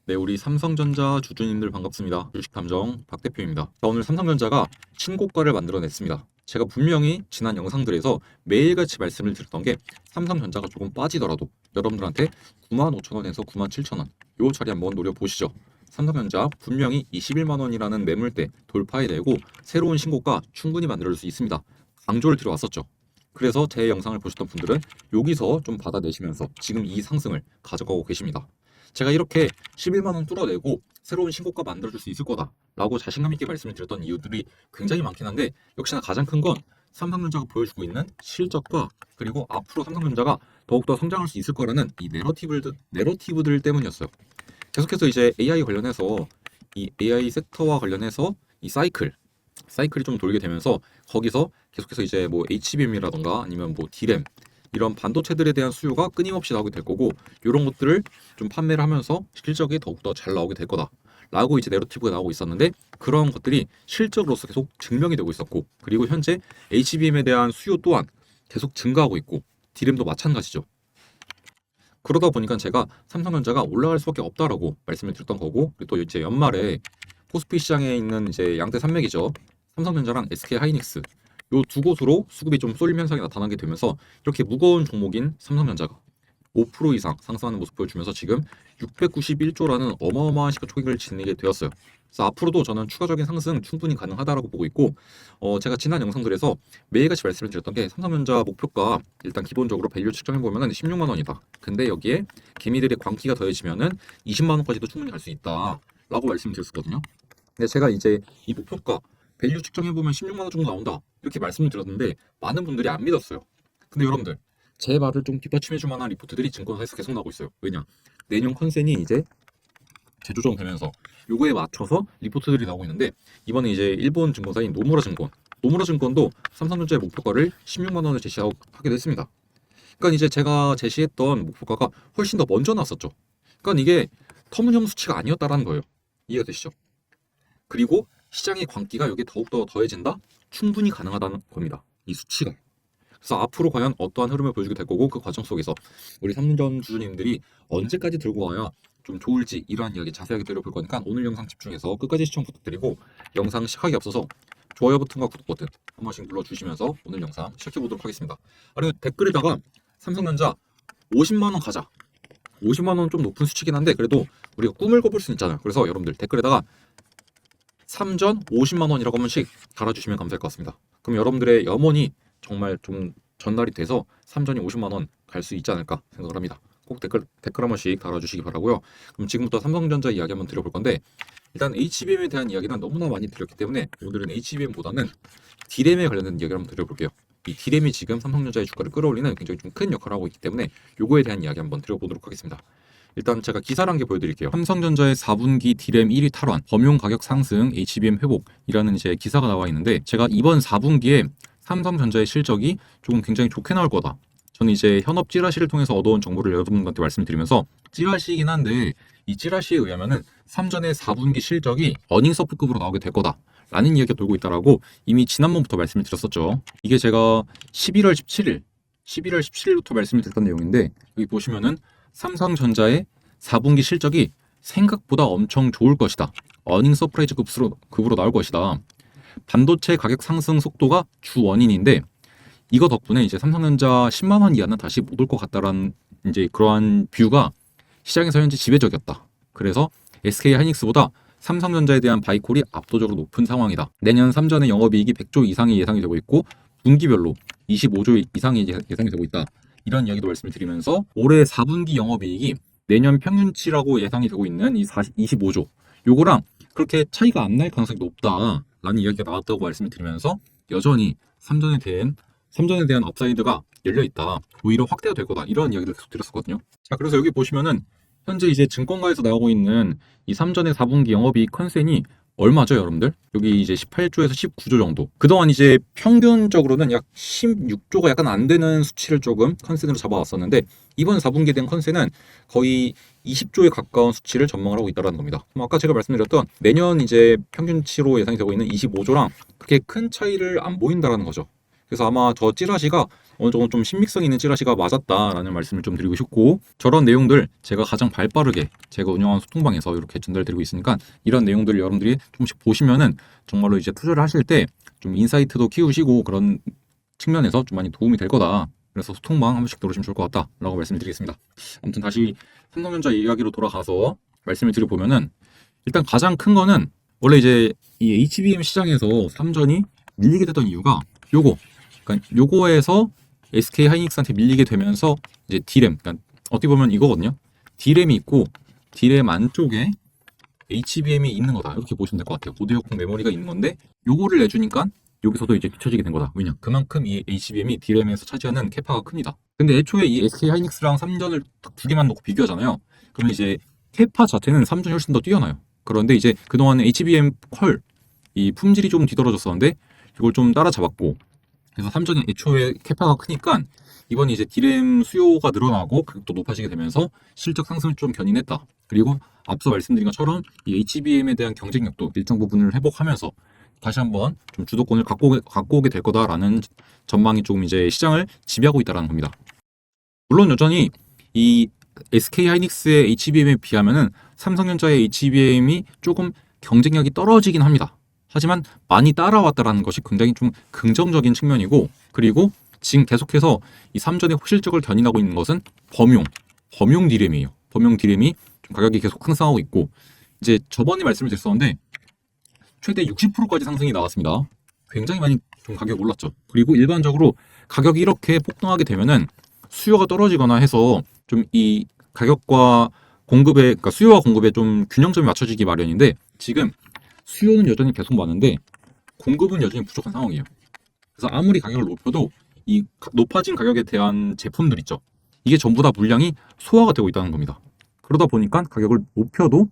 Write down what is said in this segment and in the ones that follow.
네, 우리 삼성전자 주주님들 반갑습니다. 주식탐정 박 대표입니다. 자, 오늘 삼성전자가 신고가를 만들어냈습니다. 제가 분명히 지난 영상들에서 매일같이 말씀을 드렸던 게 삼성전자가 조금 빠지더라도 여러분들한테 95,000원에서 97,000원 요 자리 한번 노려보시죠. 삼성전자 분명히 21만 원이라는 매물대 돌파해내고 새로운 신고가 충분히 만들 수 있습니다. 강조를 드려왔었죠. 그래서 제 영상을 보셨던 분들은 여기서 좀 받아내시면서 지금 이 상승을 가져가고 계십니다. 제가 이렇게 11만 원 뚫어내고 새로운 신고가 만들어줄 수 있을 거다라고 자신감 있게 말씀을 드렸던 이유들이 굉장히 많긴 한데, 역시나 가장 큰 건 삼성전자가 보여주고 있는 실적과 그리고 앞으로 삼성전자가 더욱더 성장할 수 있을 거라는 이 내러티브들 때문이었어요. 계속해서 이제 AI 관련해서 이 AI 섹터와 관련해서 이 사이클이 좀 돌게 되면서 거기서 계속해서 이제 뭐 HBM이라던가 아니면 뭐 D램 이런 반도체들에 대한 수요가 끊임없이 나오게 될 거고, 이런 것들을 좀 판매를 하면서 실적이 더욱더 잘 나오게 될 거다 라고 이제 내러티브가 나오고 있었는데, 그런 것들이 실적으로서 계속 증명이 되고 있었고, 그리고 현재 HBM에 대한 수요 또한 계속 증가하고 있고 D램도 마찬가지죠. 그러다 보니까 제가 삼성전자가 올라갈 수밖에 없다라고 말씀을 드렸던 거고, 그리고 또 이제 연말에 코스피 시장에 있는 이제 양대 산맥이죠. 삼성전자랑 SK하이닉스 요 두 곳으로 수급이 좀 쏠림 현상이 나타나게 되면서 이렇게 무거운 종목인 삼성전자가 5% 이상 상승하는 모습 보여주면서 지금 691조라는 어마어마한 시가총액을 지니게 되었어요. 그래서 앞으로도 저는 추가적인 상승 충분히 가능하다라고 보고 있고, 제가 지난 영상들에서 매일같이 말씀을 드렸던 게 삼성전자 목표가 일단 기본적으로 밸류 측정해 보면은 16만 원이다. 근데 여기에 개미들의 광기가 더해지면은 20만 원까지도 충분히 갈 수 있다라고 말씀드렸었거든요. 근데 제가 이제 이 목표가 밸류 측정해보면 16만 원 정도 나온다 이렇게 말씀을 드렸는데 많은 분들이 안 믿었어요. 근데 여러분들, 제 말을 좀 뒷받침해줄 만한 리포트들이 증권사에서 계속 나오고 있어요. 왜냐? 내년 컨센이 이제 재조정되면서 요거에 맞춰서 리포트들이 나오고 있는데, 이번에 이제 일본 증권사인 노무라 증권도 삼성전자의 목표가를 16만 원을 제시하게 됐습니다. 그러니까 이제 제가 제시했던 목표가가 훨씬 더 먼저 나왔었죠. 그러니까 이게 터무니없는 수치가 아니었다라는 거예요. 이해가 되시죠? 그리고 시장의 광기가 여기에 더욱더 더해진다? 충분히 가능하다는 겁니다. 이 수치가. 그래서 앞으로 과연 어떠한 흐름을 보여주게 될 거고, 그 과정 속에서 우리 삼전 주주님들이 언제까지 들고 와야 좀 좋을지 이러한 이야기 자세하게 들어볼 거니까 오늘 영상 집중해서 끝까지 시청 부탁드리고, 영상 시작하기 앞서서 좋아요 버튼과 구독 버튼 한 번씩 눌러주시면서 오늘 영상 시작해 보도록 하겠습니다. 그리고 댓글에다가 삼성전자 50만 원 가자. 50만 원 좀 높은 수치긴 한데 그래도 우리가 꿈을 꿔볼 수 있잖아요. 그래서 여러분들 댓글에다가 삼전 50만 원이라고 한 번씩 달아주시면 감사할 것 같습니다. 그럼 여러분들의 염원이 정말 좀 전달이 돼서 삼전이 50만 원 갈 수 있지 않을까 생각을 합니다. 꼭 댓글 한 번씩 달아주시기 바라고요. 그럼 지금부터 삼성전자 이야기 한번 드려볼 건데, 일단 HBM에 대한 이야기는 너무나 많이 드렸기 때문에 오늘은 HBM보다는 D램에 관련된 이야기를 한번 드려볼게요. 이 D램이 지금 삼성전자의 주가를 끌어올리는 굉장히 좀 큰 역할을 하고 있기 때문에 요거에 대한 이야기 한번 드려보도록 하겠습니다. 일단 제가 기사를 한 개 보여드릴게요. 삼성전자의 4분기 D램 1위 탈환, 범용 가격 상승, HBM 회복이라는 이제 기사가 나와 있는데, 제가 이번 4분기에 삼성전자의 실적이 조금 굉장히 좋게 나올 거다. 저는 이제 현업 찌라시를 통해서 얻어온 정보를 여러분들한테 말씀드리면서, 찌라시이긴 한데 이 찌라시에 의하면은 삼전의 4분기 실적이 어닝서프급으로 나오게 될 거다 라는 이야기가 돌고 있다라고 이미 지난번부터 말씀을 드렸었죠. 이게 제가 11월 17일부터 말씀을 드렸던 내용인데, 여기 보시면은 삼성전자의 4분기 실적이 생각보다 엄청 좋을 것이다. 어닝 서프라이즈 급으로 나올 것이다. 반도체 가격 상승 속도가 주 원인인데, 이거 덕분에 이제 삼성전자 10만 원 이하는 다시 못 올 것 같다라는 이제 그러한 뷰가 시장에서 현재 지배적이었다. 그래서 SK하이닉스보다 삼성전자에 대한 바이콜이 압도적으로 높은 상황이다. 내년 삼전의 영업이익이 100조 이상이 예상이 되고 있고 분기별로 25조 이상이 예상이 되고 있다. 이런 이야기도 말씀을 드리면서 올해 4분기 영업이익이 내년 평균치라고 예상이 되고 있는 이 25조 요거랑 그렇게 차이가 안 날 가능성이 높다라는 이야기가 나왔다고 말씀을 드리면서, 여전히 삼전에 대한 업사이드가 열려있다. 오히려 확대가 될 거다. 이런 이야기를 계속 드렸었거든요. 자, 그래서 여기 보시면은 현재 이제 증권가에서 나오고 있는 이 삼전의 4분기 영업이익 컨센이 얼마죠, 여러분들? 여기 이제 18조에서 19조 정도. 그동안 이제 평균적으로는 약 16조가 약간 안 되는 수치를 조금 컨센으로 잡아왔었는데, 이번 4분기에 대한 컨센은 거의 20조에 가까운 수치를 전망을 하고 있다는 겁니다. 아까 제가 말씀드렸던 내년 이제 평균치로 예상이 되고 있는 25조랑 그렇게 큰 차이를 안 보인다는 거죠. 그래서 아마 저 찌라시가 어느 정도 좀 신빙성 있는 찌라시가 맞았다라는 말씀을 좀 드리고 싶고, 저런 내용들 제가 가장 발빠르게 제가 운영하는 소통방에서 이렇게 전달드리고 있으니까 이런 내용들을 여러분들이 조금씩 보시면은 정말로 이제 투자를 하실 때 좀 인사이트도 키우시고 그런 측면에서 좀 많이 도움이 될 거다. 그래서 소통방 한 번씩 들어오시면 좋을 것 같다라고 말씀을 드리겠습니다. 아무튼 다시 삼성전자 이야기로 돌아가서 말씀을 드려보면은, 일단 가장 큰 거는 원래 이제 이 HBM 시장에서 삼전이 밀리게 됐던 이유가 그러니까 요거에서 SK 하이닉스한테 밀리게 되면서 이제 D램, 그러니까 어떻게 보면 이거거든요. D램이 있고 D램 안쪽에 HBM이 있는 거다, 이렇게 보시면 될 것 같아요. 고대역풍 메모리가 있는 건데 요거를 내주니까 여기서도 이제 뒤처지게 된 거다. 왜냐? 그만큼 이 HBM이 D램에서 차지하는 캐파가 큽니다. 근데 애초에 이 SK 하이닉스랑 삼전을 두 개만 놓고 비교하잖아요. 그러면 이제 캐파 자체는 삼전이 훨씬 더 뛰어나요. 그런데 이제 그동안 HBM 컬 이 품질이 좀 뒤떨어졌었는데 이걸 좀 따라잡았고, 그래서 삼전이 애초에 캐파가 크니까 이번에 이제 D램 수요가 늘어나고 가격도 높아지게 되면서 실적 상승을 좀 견인했다. 그리고 앞서 말씀드린 것처럼 이 HBM에 대한 경쟁력도 일정 부분을 회복하면서 다시 한번 좀 주도권을 갖고 오게 될 거다라는 전망이 조금 이제 시장을 지배하고 있다는 겁니다. 물론 여전히 이 SK 하이닉스의 HBM에 비하면은 삼성전자의 HBM이 조금 경쟁력이 떨어지긴 합니다. 하지만 많이 따라왔다라는 것이 굉장히 좀 긍정적인 측면이고, 그리고 지금 계속해서 이 삼전의 실적을 견인하고 있는 것은 범용 D램이에요. 범용 D램이 좀 가격이 계속 상승하고 있고, 이제 저번에 말씀을 드렸었는데 최대 60%까지 상승이 나왔습니다. 굉장히 많이 좀 가격이 올랐죠. 그리고 일반적으로 가격이 이렇게 폭등하게 되면은 수요가 떨어지거나 해서 좀 이 가격과 공급의, 그러니까 수요와 공급에 좀 균형점이 맞춰지기 마련인데, 지금 수요는 여전히 계속 많은데 공급은 여전히 부족한 상황이에요. 그래서 아무리 가격을 높여도 이 높아진 가격에 대한 제품들 있죠. 이게 전부 다 물량이 소화가 되고 있다는 겁니다. 그러다 보니까 가격을 높여도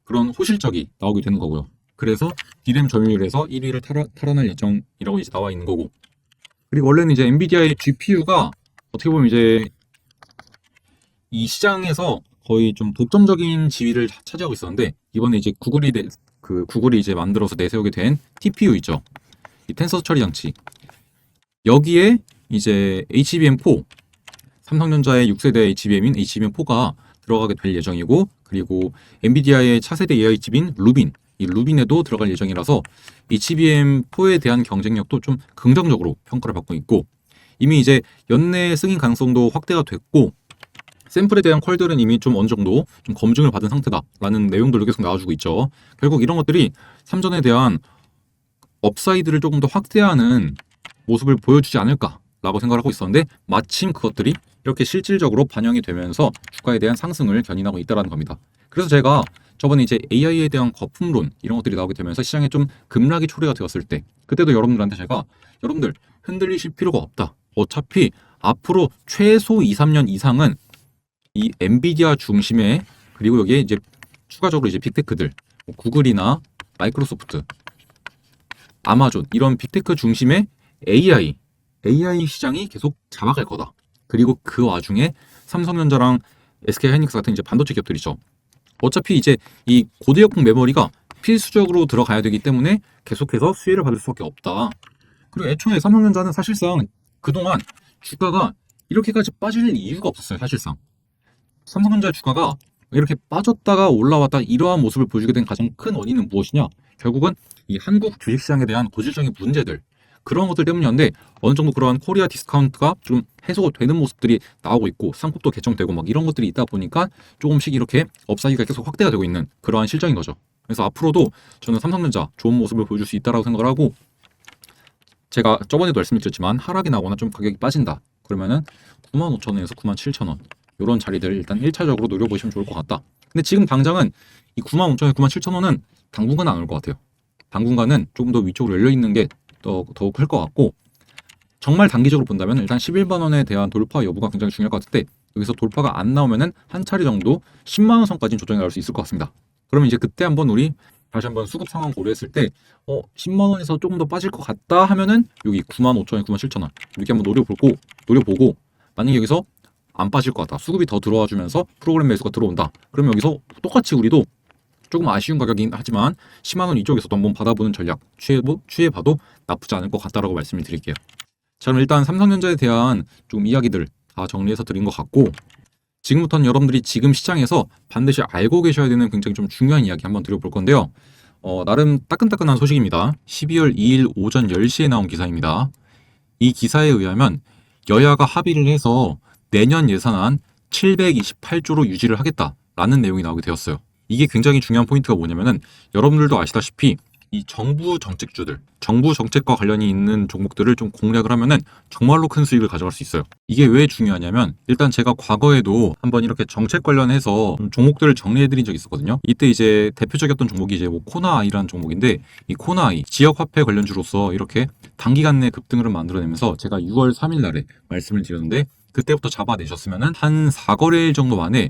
그런 호실적이 나오게 되는 거고요. 그래서 D램 점유율에서 1위를 탈환할 예정이라고 이제 나와 있는 거고, 그리고 원래는 이제 엔비디아의 GPU가 어떻게 보면 이제 이 시장에서 거의 좀 독점적인 지위를 차지하고 있었는데, 이번에 이제 구글이 이제 만들어서 내세우게 된 TPU 있죠. 이 텐서 처리 장치. 여기에 이제 HBM4, 삼성전자의 6세대 HBM인 HBM4가 들어가게 될 예정이고, 그리고 엔비디아의 차세대 AI 칩인 이 루빈에도 들어갈 예정이라서 HBM4에 대한 경쟁력도 좀 긍정적으로 평가를 받고 있고, 이미 이제 연내 승인 가능성도 확대가 됐고, 샘플에 대한 퀄들은 이미 좀 어느 정도 좀 검증을 받은 상태다라는 내용들도 계속 나와주고 있죠. 결국 이런 것들이 삼전에 대한 업사이드를 조금 더 확대하는 모습을 보여주지 않을까라고 생각을 하고 있었는데, 마침 그것들이 이렇게 실질적으로 반영이 되면서 주가에 대한 상승을 견인하고 있다는 겁니다. 그래서 제가 저번에 이제 AI에 대한 거품론 이런 것들이 나오게 되면서 시장에 좀 급락이 초래가 되었을 때, 그때도 여러분들한테 제가 여러분들 흔들리실 필요가 없다. 어차피 앞으로 최소 2, 3년 이상은 이 엔비디아 중심의, 그리고 여기에 이제 추가적으로 이제 빅테크들, 구글이나 마이크로소프트, 아마존 이런 빅테크 중심의 AI 시장이 계속 잡아갈 거다. 그리고 그 와중에 삼성전자랑 SK 하이닉스 같은 이제 반도체 기업들이죠. 어차피 이제 이 고대역풍 메모리가 필수적으로 들어가야 되기 때문에 계속해서 수혜를 받을 수밖에 없다. 그리고 애초에 삼성전자는 사실상 그동안 주가가 이렇게까지 빠질 이유가 없었어요. 사실상 삼성전자 주가가 이렇게 빠졌다가 올라왔다 이러한 모습을 보여주게 된 가장 큰 원인은 무엇이냐? 결국은 이 한국 주식시장에 대한 고질적인 문제들, 그런 것들 때문이었는데, 어느 정도 그러한 코리아 디스카운트가 좀 해소가 되는 모습들이 나오고 있고 상법도 개정되고 막 이런 것들이 있다 보니까 조금씩 이렇게 업사이드가 계속 확대가 되고 있는 그러한 실정인 거죠. 그래서 앞으로도 저는 삼성전자 좋은 모습을 보여줄 수 있다고 생각을 하고, 제가 저번에도 말씀드렸지만 하락이 나거나 좀 가격이 빠진다 그러면은 95,000원에서 97,000원 이런 자리들을 일단 1차적으로 노려보시면 좋을 것 같다. 근데 지금 당장은 이 95,000원, 97,000원은 당분간은 안 올 것 같아요. 당분간은 조금 더 위쪽으로 열려있는 게 더욱 클 것 같고, 정말 단기적으로 본다면 일단 11만 원에 대한 돌파 여부가 굉장히 중요할 것 같은데, 여기서 돌파가 안 나오면은 한 차례 정도 10만 원 선까지는 조정이 나올 수 있을 것 같습니다. 그러면 이제 그때 한번 우리 다시 한번 수급 상황 고려했을 때 10만 원에서 조금 더 빠질 것 같다 하면은 여기 95,000원, 97,000원 이렇게 한번 노려보고 만약에 여기서 안 빠질 것 같다, 수급이 더 들어와 주면서 프로그램 매수가 들어온다, 그러면 여기서 똑같이 우리도 조금 아쉬운 가격이긴 하지만 10만 원 이쪽에서도 한번 받아보는 전략 취해봐도 나쁘지 않을 것 같다라고 말씀을 드릴게요. 자, 그럼 일단 삼성전자에 대한 좀 이야기들 다 정리해서 드린 것 같고, 지금부터는 여러분들이 지금 시장에서 반드시 알고 계셔야 되는 굉장히 좀 중요한 이야기 한번 드려볼 건데요. 나름 따끈따끈한 소식입니다. 12월 2일 오전 10시에 나온 기사입니다. 이 기사에 의하면 여야가 합의를 해서 내년 예산안 728조로 유지를 하겠다라는 내용이 나오게 되었어요. 이게 굉장히 중요한 포인트가 뭐냐면은 여러분들도 아시다시피 이 정부 정책주들, 정부 정책과 관련이 있는 종목들을 좀 공략을 하면은 정말로 큰 수익을 가져갈 수 있어요. 이게 왜 중요하냐면 일단 제가 과거에도 한번 이렇게 정책 관련해서 종목들을 정리해드린 적이 있었거든요. 이때 이제 대표적이었던 종목이 이제 뭐 코나아이라는 종목인데 이 코나아이 지역화폐 관련주로서 이렇게 단기간 내 급등을 만들어내면서 제가 6월 3일 날에 말씀을 드렸는데 그때부터 잡아내셨으면은 한 4거래일 정도 만에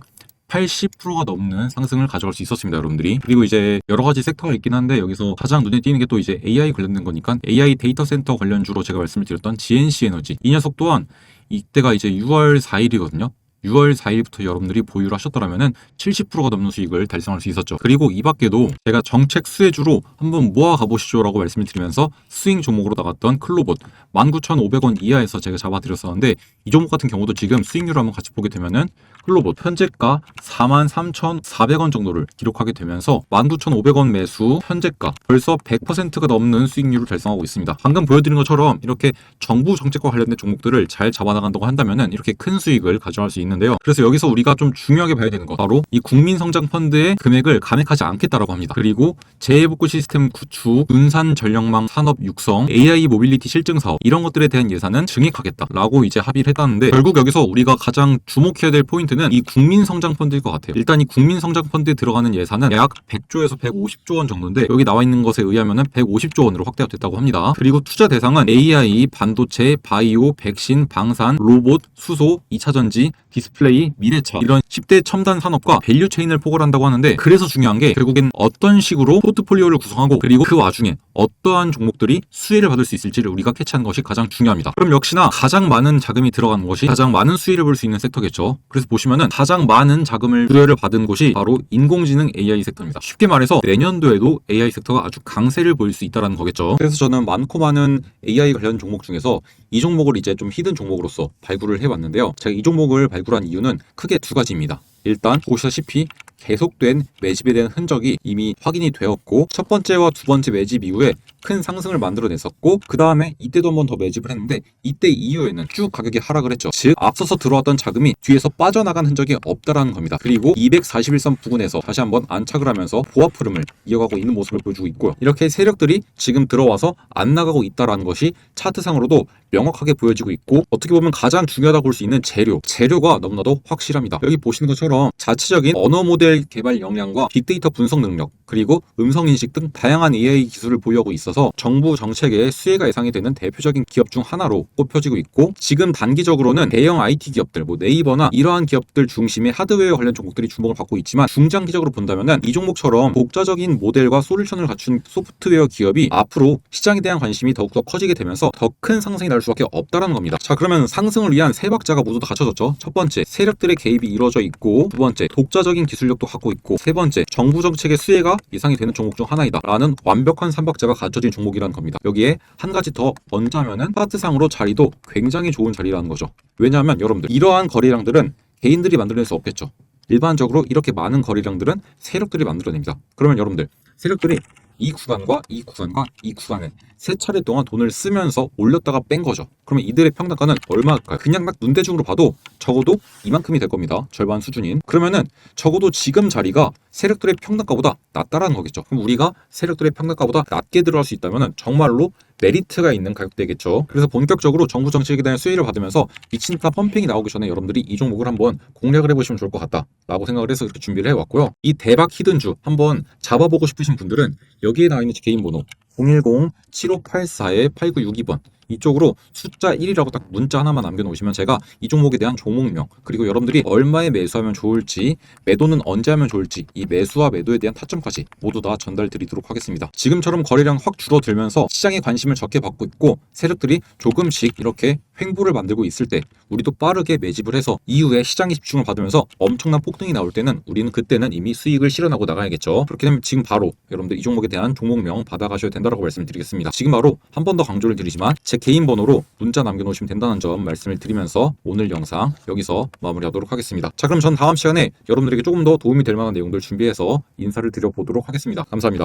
80%가 넘는 상승을 가져갈 수 있었습니다, 여러분들이. 그리고 이제 여러 가지 섹터가 있긴 한데 여기서 가장 눈에 띄는 게 또 이제 AI 관련된 거니까 AI 데이터 센터 관련주로 제가 말씀을 드렸던 GNC 에너지. 이 녀석 또한 이때가 이제 6월 4일이거든요. 6월 4일부터 여러분들이 보유를 하셨더라면은 70%가 넘는 수익을 달성할 수 있었죠. 그리고 이 밖에도 제가 정책 수혜주로 한번 모아 가보시죠라고 말씀을 드리면서 스윙 종목으로 나갔던 클로봇 19,500원 이하에서 제가 잡아드렸었는데 이 종목 같은 경우도 지금 수익률을 한번 같이 보게 되면은 클로봇 현재가 43,400원 정도를 기록하게 되면서 19,500원 매수 현재가 벌써 100%가 넘는 수익률을 달성하고 있습니다. 방금 보여드린 것처럼 이렇게 정부 정책과 관련된 종목들을 잘 잡아나간다고 한다면은 이렇게 큰 수익을 가져갈 수 있는데요. 그래서 여기서 우리가 좀 중요하게 봐야 되는 것 바로 이 국민성장펀드의 금액을 감액하지 않겠다라고 합니다. 그리고 재해복구 시스템 구축, 분산 전력망 산업 육성, AI 모빌리티 실증 사업 이런 것들에 대한 예산은 증액하겠다라고 이제 합의를 했다는데 결국 여기서 우리가 가장 주목해야 될 포인트는 이 국민성장펀드일 것 같아요. 일단 이 국민성장펀드에 들어가는 예산은 약 100조에서 150조 원 정도인데 여기 나와 있는 것에 의하면은 150조 원으로 확대가 됐다고 합니다. 그리고 투자 대상은 AI, 반도체, 바이오, 백신, 방산, 로봇, 수소, 2차전지, 디스플레이, 미래차 이런 10대 첨단 산업과 밸류 체인을 포괄한다고 하는데 그래서 중요한 게 결국엔 어떤 식으로 포트폴리오를 구성하고 그리고 그 와중에 어떠한 종목들이 수혜를 받을 수 있을지를 우리가 캐치하는 것이 가장 중요합니다. 그럼 역시나 가장 많은 자금이 들어가는 것이 가장 많은 수혜를 볼 수 있는 섹터겠죠. 그래서 보시면은 가장 많은 자금을 부여를 받은 곳이 바로 인공지능 AI 섹터입니다. 쉽게 말해서 내년도에도 AI 섹터가 아주 강세를 보일 수 있다는 거겠죠. 그래서 저는 많고 많은 AI 관련 종목 중에서 이 종목을 이제 좀 히든 종목으로서 발굴을 해왔는데요. 제가 이 종목을 발굴한 이유는 크게 두 가지입니다. 일단 보시다시피 계속된 매집에 대한 흔적이 이미 확인이 되었고 첫 번째와 두 번째 매집 이후에 큰 상승을 만들어냈었고 그 다음에 이때도 한 번 더 매집을 했는데 이때 이후에는 쭉 가격이 하락을 했죠. 즉 앞서서 들어왔던 자금이 뒤에서 빠져나간 흔적이 없다라는 겁니다. 그리고 241선 부근에서 다시 한번 안착을 하면서 보합 흐름을 이어가고 있는 모습을 보여주고 있고요. 이렇게 세력들이 지금 들어와서 안 나가고 있다라는 것이 차트상으로도 명확하게 보여지고 있고 어떻게 보면 가장 중요하다고 볼 수 있는 재료가 너무나도 확실합니다. 여기 보시는 것처럼 자체적인 언어 모델 개발 역량과 빅데이터 분석 능력 그리고 음성 인식 등 다양한 AI 기술을 보유하고 있어서 정부 정책에 수혜가 예상이 되는 대표적인 기업 중 하나로 꼽혀지고 있고 지금 단기적으로는 대형 IT 기업들 네이버나 이러한 기업들 중심의 하드웨어 관련 종목들이 주목을 받고 있지만 중장기적으로 본다면은 이 종목처럼 독자적인 모델과 솔루션을 갖춘 소프트웨어 기업이 앞으로 시장에 대한 관심이 더욱더 커지게 되면서 더 큰 상승이 날 수밖에 없다라는 겁니다. 자, 그러면 상승을 위한 세 박자가 모두 다 갖춰졌죠. 첫 번째, 세력들의 개입이 이루어져 있고 두 번째, 독자적인 기술력도 갖고 있고 세 번째, 정부 정책의 수혜가 예상이 되는 종목 중 하나이다 라는 완벽한 삼박자가 갖춰진 종목이라는 겁니다. 여기에 한 가지 더 얹자면은 차트상으로 자리도 굉장히 좋은 자리라는 거죠. 왜냐하면 여러분들 이러한 거래량들은 개인들이 만들어낼 수 없겠죠. 일반적으로 이렇게 많은 거래량들은 세력들이 만들어냅니다. 그러면 여러분들 세력들이 이 구간과 이 구간과 이 구간에 세 차례 동안 돈을 쓰면서 올렸다가 뺀 거죠. 그러면 이들의 평단가는 얼마일까요? 그냥 딱 눈대중으로 봐도 적어도 이만큼이 될 겁니다. 절반 수준인. 그러면은 적어도 지금 자리가 세력들의 평단가보다 낮다라는 거겠죠. 그럼 우리가 세력들의 평단가보다 낮게 들어갈 수 있다면은 정말로 메리트가 있는 가격대겠죠. 그래서 본격적으로 정부 정책에 대한 수혜를 받으면서 미친타 펌핑이 나오기 전에 여러분들이 이 종목을 한번 공략을 해보시면 좋을 것 같다라고 생각을 해서 이렇게 준비를 해왔고요. 이 대박 히든주 한번 잡아보고 싶으신 분들은 여기에 나와 있는 개인 번호 010-7584-8962번 이쪽으로 숫자 1이라고 딱 문자 하나만 남겨놓으시면 제가 이 종목에 대한 종목명 그리고 여러분들이 얼마에 매수하면 좋을지 매도는 언제 하면 좋을지 이 매수와 매도에 대한 타점까지 모두 다 전달 드리도록 하겠습니다. 지금처럼 거래량 확 줄어들면서 시장에 관심을 적게 받고 있고 세력들이 조금씩 이렇게 횡보를 만들고 있을 때 우리도 빠르게 매집을 해서 이후에 시장에 집중을 받으면서 엄청난 폭등이 나올 때는 우리는 그때는 이미 수익을 실현하고 나가야겠죠. 그렇게 되면 지금 바로 여러분들 이 종목에 대한 종목명 받아가셔야 된다고 말씀을 드리겠습니다. 지금 바로 한 번 더 강조를 드리지만 제 개인 번호로 문자 남겨놓으시면 된다는 점 말씀을 드리면서 오늘 영상 여기서 마무리하도록 하겠습니다. 자, 그럼 전 다음 시간에 여러분들에게 조금 더 도움이 될 만한 내용들 준비해서 인사를 드려보도록 하겠습니다. 감사합니다.